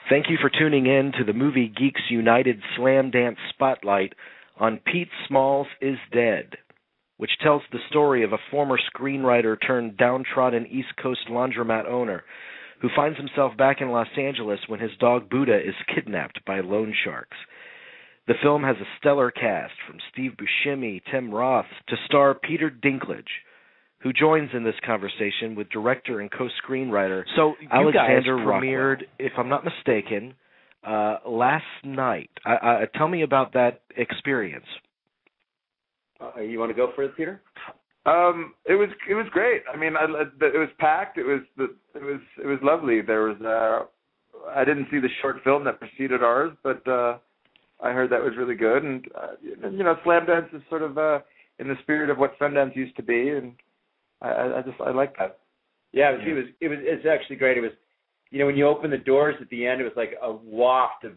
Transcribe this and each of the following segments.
Thank you for tuning in to the Movie Geeks United Slam Dance Spotlight on Pete Smalls is Dead, which tells the story of a former screenwriter turned downtrodden East Coast laundromat owner who finds himself back in Los Angeles when his dog Buddha is kidnapped by loan sharks. The film has a stellar cast from Steve Buscemi, Tim Roth, to star Peter Dinklage, who joins in this conversation with director and co-screenwriter Alexandre Rockwell. If I'm not mistaken, last night. Tell me about that experience. You want to go for it, Peter? It was great. I mean, it was packed. It was lovely. There was I didn't see the short film that preceded ours, but I heard that was really good. And Slam Dance is sort of in the spirit of what Sundance used to be, and I like that. Yeah, it's actually great. It was, when you open the doors at the end, it was like a waft of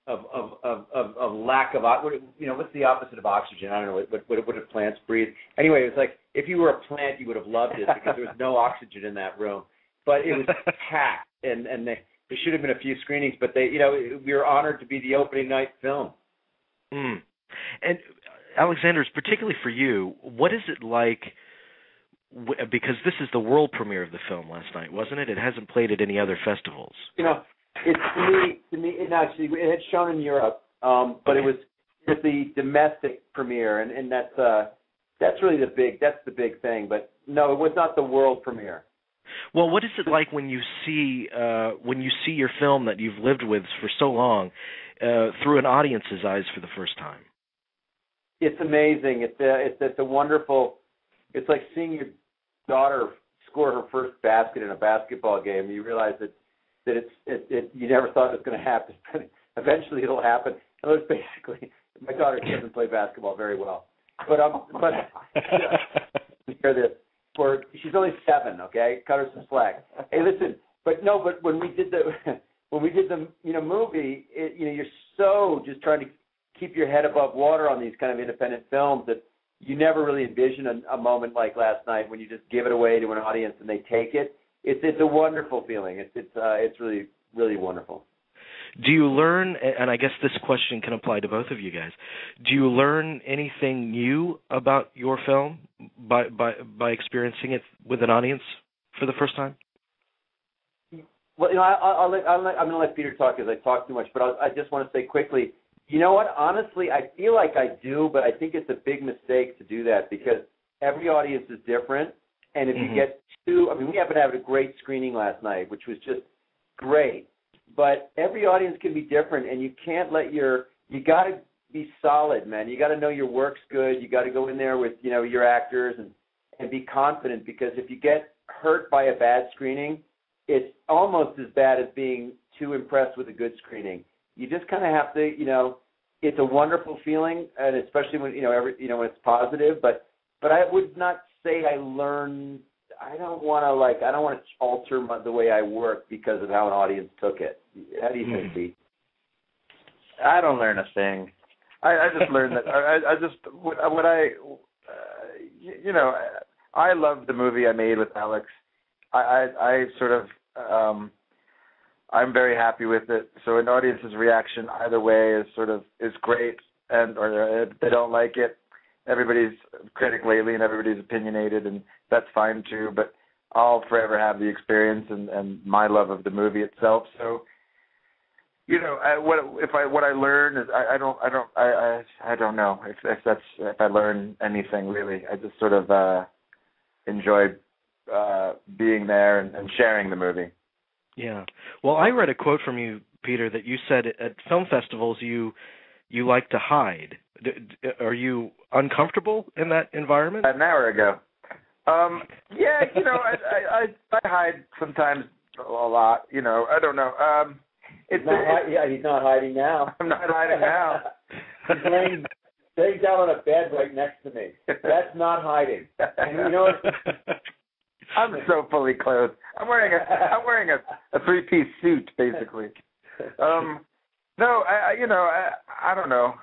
of lack of what's the opposite of oxygen? I don't know what do plants breathe. Anyway, it was like if you were a plant, you would have loved it because there was no oxygen in that room. But it was packed, and there should have been a few screenings, but we were honored to be the opening night film. And Alexander, particularly for you, what is it like? Because this is the world premiere of the film last night, wasn't it? It hasn't played at any other festivals. It's to me. Actually, it had shown in Europe, but it was the domestic premiere, and that's really the big thing. But no, it was not the world premiere. Well, what is it like when you see your film that you've lived with for so long through an audience's eyes for the first time? It's amazing. It's a wonderful. It's like seeing your daughter score her first basket in a basketball game. You realize that you never thought it was going to happen, but eventually it'll happen. And it was basically, my daughter doesn't play basketball very well, but hear this. She's only 7, okay? Cut her some slack. Hey, listen, but when we did the movie, you're so just trying to keep your head above water on these kind of independent films that you never really envision a moment like last night when you just give it away to an audience and they take it. It's a wonderful feeling. It's really, really wonderful. Do you learn, and I guess this question can apply to both of you guys, do you learn anything new about your film by experiencing it with an audience for the first time? Well, I'm going to let Peter talk because I talk too much, but I just want to say quickly, you know what? Honestly, I feel like I do, but I think it's a big mistake to do that because every audience is different. And if you get we happened to have a great screening last night, which was just great. But every audience can be different, and you can't you got to be solid, man. You got to know your work's good. You got to go in there with, your actors and be confident because if you get hurt by a bad screening, it's almost as bad as being too impressed with a good screening. You just kind of have to, it's a wonderful feeling, and especially when, when it's positive, but I would not say I learned. I don't want to alter the way I work because of how an audience took it. How do you think, Pete? I don't learn a thing. I just learned that. I love the movie I made with Alex. I sort of I'm very happy with it. So an audience's reaction either way is great, or if they don't like it, everybody's critic lately and everybody's opinionated, and that's fine too. But I'll forever have the experience and my love of the movie itself. So, what I learn is I don't know if I learn anything really. I just sort of enjoy being there and sharing the movie. Yeah. Well, I read a quote from you, Peter, that you said at film festivals you like to hide. Are you uncomfortable in that environment? An hour ago. Yeah, I hide sometimes a lot. I don't know. He's not hiding now. I'm not hiding now. He's laying down on a bed right next to me. That's not hiding. And I'm so fully clothed. I'm wearing a 3-piece suit basically. No, I don't know.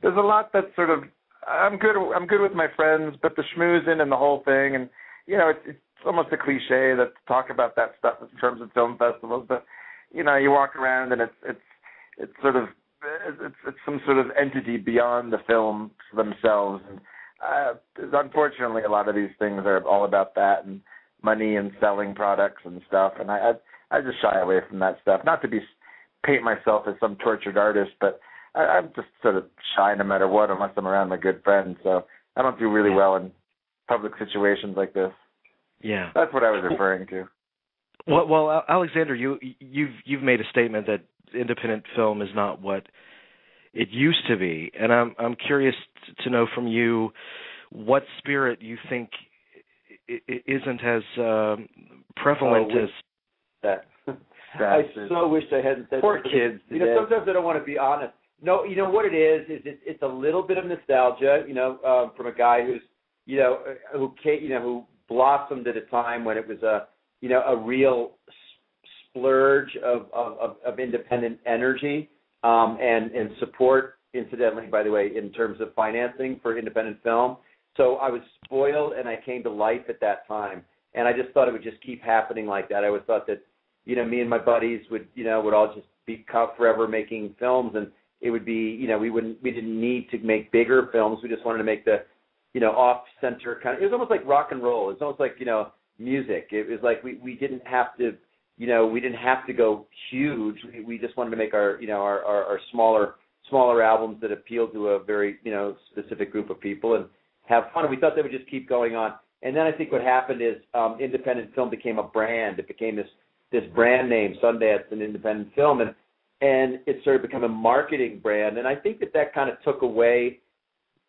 There's a lot that's sort of I'm good with my friends, but the schmoozing and the whole thing, and it's almost a cliche to talk about that stuff in terms of film festivals. But you walk around and it's sort of it's some sort of entity beyond the film themselves. And unfortunately, a lot of these things are all about that and money and selling products and stuff. And I just shy away from that stuff. Not to paint myself as some tortured artist, but I'm just sort of shy no matter what, unless I'm around my good friends. So I don't do really well in public situations like this. Yeah, that's what I was referring to. Well, Alexander, you've made a statement that independent film is not what it used to be, and I'm curious to know from you what spirit you think isn't as prevalent as that. I so wish I hadn't said poor kids. Sometimes I don't want to be honest. No, what it is it's a little bit of nostalgia, from a guy who's, who blossomed at a time when it was a real splurge of independent energy and support, incidentally, by the way, in terms of financing for independent film. So I was spoiled, and I came to life at that time, and I just thought it would just keep happening like that. I always thought that, me and my buddies would all just be forever making films, and it would be, we didn't need to make bigger films. We just wanted to make the, off-center kind of. It was almost like rock and roll. It was almost like, music. It was like we didn't have to, we didn't have to go huge. We just wanted to make our smaller albums that appealed to a very, specific group of people and have fun. And we thought they would just keep going on. And then I think what happened is independent film became a brand. It became this brand name, Sundance and independent film, and it started becoming a marketing brand. And I think that kind of took away,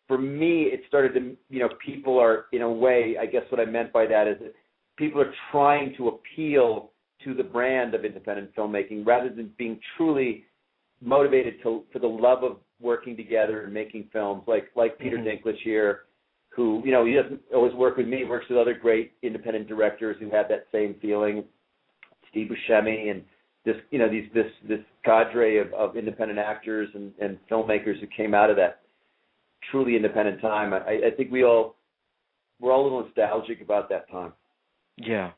for me, it started to, people are, in a way, I guess what I meant by that is that people are trying to appeal to the brand of independent filmmaking rather than being truly motivated for the love of working together and making films, like Peter Dinklage here, who, he doesn't always work with me, he works with other great independent directors who have that same feeling, Steve Buscemi, and this cadre of independent actors and filmmakers who came out of that truly independent time. I think we're all a little nostalgic about that time. Yeah.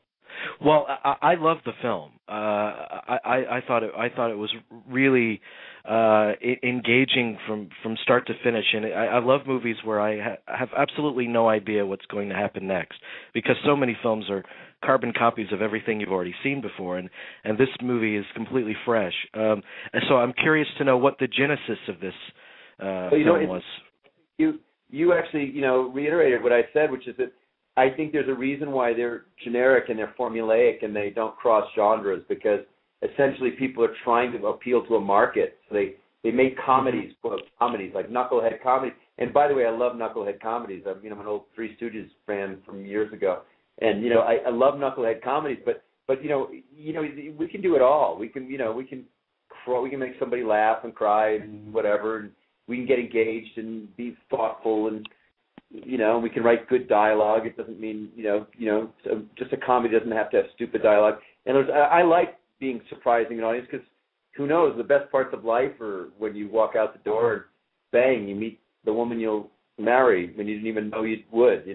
Well, I love the film. I thought it was really engaging from start to finish, and I love movies where I have absolutely no idea what's going to happen next, because so many films are carbon copies of everything you've already seen before, and this movie is completely fresh. And so I'm curious to know what the genesis of this film was. You actually reiterated what I said, which is that I think there's a reason why they're generic and they're formulaic and they don't cross genres, because essentially people are trying to appeal to a market. So they make comedies, comedies like knucklehead comedy. And by the way, I love knucklehead comedies. I'm an old Three Stooges fan from years ago, and I love knucklehead comedies. But we can do it all. We can make somebody laugh and cry and whatever, and we can get engaged and be thoughtful, and we can write good dialogue. It doesn't mean, so just a comedy doesn't have to have stupid dialogue. And I like being surprising an audience, because who knows, the best parts of life are when you walk out the door and bang, you meet the woman you'll marry when you didn't even know you would.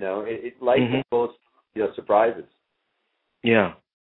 Life is full of surprises. Yeah.